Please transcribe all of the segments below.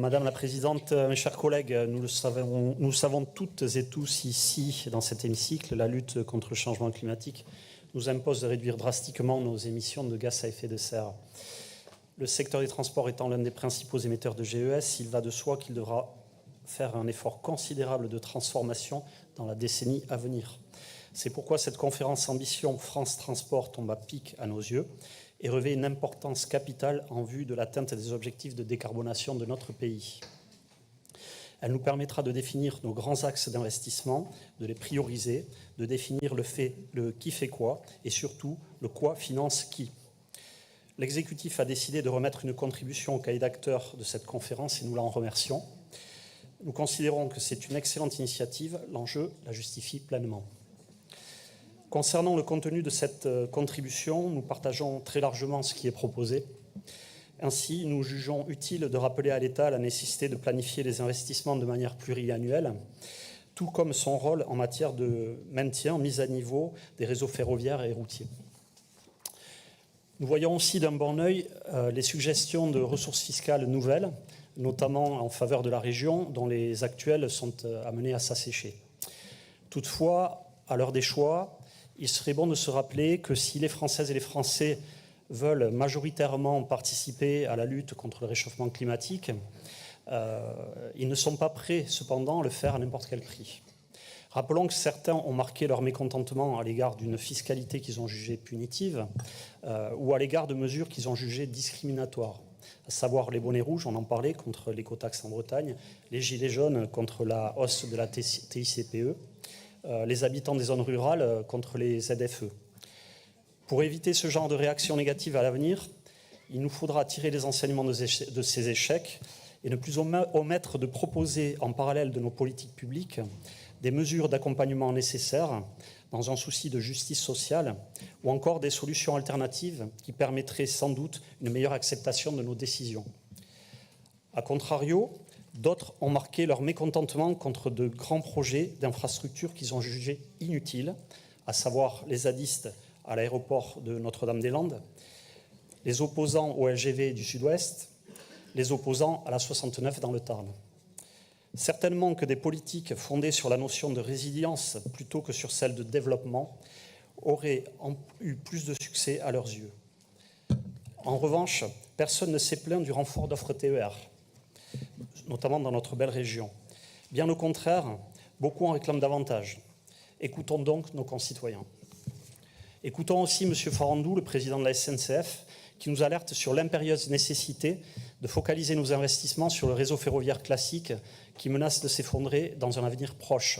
Madame la Présidente, mes chers collègues, nous savons toutes et tous ici, dans cet hémicycle, la lutte contre le changement climatique nous impose de réduire drastiquement nos émissions de gaz à effet de serre. Le secteur des transports étant l'un des principaux émetteurs de GES, il va de soi qu'il devra faire un effort considérable de transformation dans la décennie à venir. C'est pourquoi cette conférence Ambition France Transport tombe à pic à nos yeux et revêt une importance capitale en vue de l'atteinte des objectifs de décarbonation de notre pays. Elle nous permettra de définir nos grands axes d'investissement, de les prioriser, de définir le qui fait quoi et surtout le quoi finance qui. L'exécutif a décidé de remettre une contribution au cahier d'acteurs de cette conférence et nous l'en remercions. Nous considérons que c'est une excellente initiative, l'enjeu la justifie pleinement. Concernant le contenu de cette contribution, nous partageons très largement ce qui est proposé. Ainsi, nous jugeons utile de rappeler à l'État la nécessité de planifier les investissements de manière pluriannuelle, tout comme son rôle en matière de maintien, mise à niveau des réseaux ferroviaires et routiers. Nous voyons aussi d'un bon œil les suggestions de ressources fiscales nouvelles, notamment en faveur de la région, dont les actuelles sont amenées à s'assécher. Toutefois, à l'heure des choix, il serait bon de se rappeler que si les Françaises et les Français veulent majoritairement participer à la lutte contre le réchauffement climatique, ils ne sont pas prêts cependant à le faire à n'importe quel prix. Rappelons que certains ont marqué leur mécontentement à l'égard d'une fiscalité qu'ils ont jugée punitive ou à l'égard de mesures qu'ils ont jugées discriminatoires, à savoir les bonnets rouges, on en parlait, contre l'écotaxe en Bretagne, les gilets jaunes contre la hausse de la TICPE, les habitants des zones rurales contre les ZFE. Pour éviter ce genre de réaction négative à l'avenir, il nous faudra tirer les enseignements de ces échecs et ne plus omettre de proposer en parallèle de nos politiques publiques des mesures d'accompagnement nécessaires dans un souci de justice sociale ou encore des solutions alternatives qui permettraient sans doute une meilleure acceptation de nos décisions. A contrario, d'autres ont marqué leur mécontentement contre de grands projets d'infrastructures qu'ils ont jugés inutiles, à savoir les zadistes à l'aéroport de Notre-Dame-des-Landes, les opposants au LGV du Sud-Ouest, les opposants à la 69 dans le Tarn. Certainement que des politiques fondées sur la notion de résilience plutôt que sur celle de développement auraient eu plus de succès à leurs yeux. En revanche, personne ne s'est plaint du renfort d'offres TER, notamment dans notre belle région. Bien au contraire, beaucoup en réclament davantage. Écoutons donc nos concitoyens. Écoutons aussi M. Farandou, le président de la SNCF, qui nous alerte sur l'impérieuse nécessité de focaliser nos investissements sur le réseau ferroviaire classique qui menace de s'effondrer dans un avenir proche.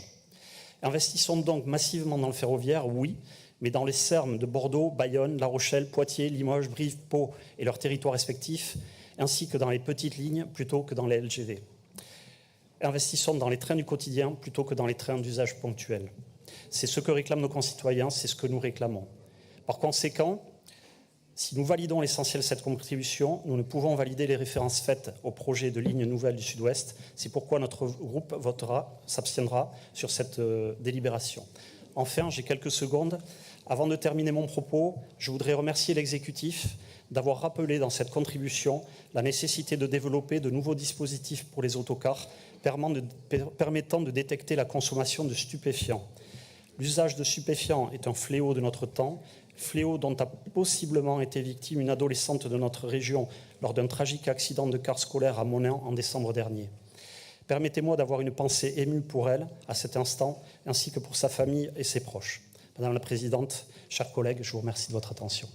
Investissons donc massivement dans le ferroviaire, oui, mais dans les SERM de Bordeaux, Bayonne, La Rochelle, Poitiers, Limoges, Brive, Pau et leurs territoires respectifs, ainsi que dans les petites lignes plutôt que dans les LGV. Investissons dans les trains du quotidien plutôt que dans les trains d'usage ponctuel. C'est ce que réclament nos concitoyens, c'est ce que nous réclamons. Par conséquent, si nous validons l'essentiel de cette contribution, nous ne pouvons valider les références faites au projet de ligne nouvelle du Sud-Ouest. C'est pourquoi notre groupe s'abstiendra sur cette délibération. Enfin, j'ai quelques secondes. Avant de terminer mon propos, je voudrais remercier l'exécutif d'avoir rappelé dans cette contribution la nécessité de développer de nouveaux dispositifs pour les autocars permettant de détecter la consommation de stupéfiants. L'usage de stupéfiants est un fléau de notre temps, fléau dont a possiblement été victime une adolescente de notre région lors d'un tragique accident de car scolaire à Monin en décembre dernier. Permettez-moi d'avoir une pensée émue pour elle à cet instant, ainsi que pour sa famille et ses proches. Madame la Présidente, chers collègues, je vous remercie de votre attention.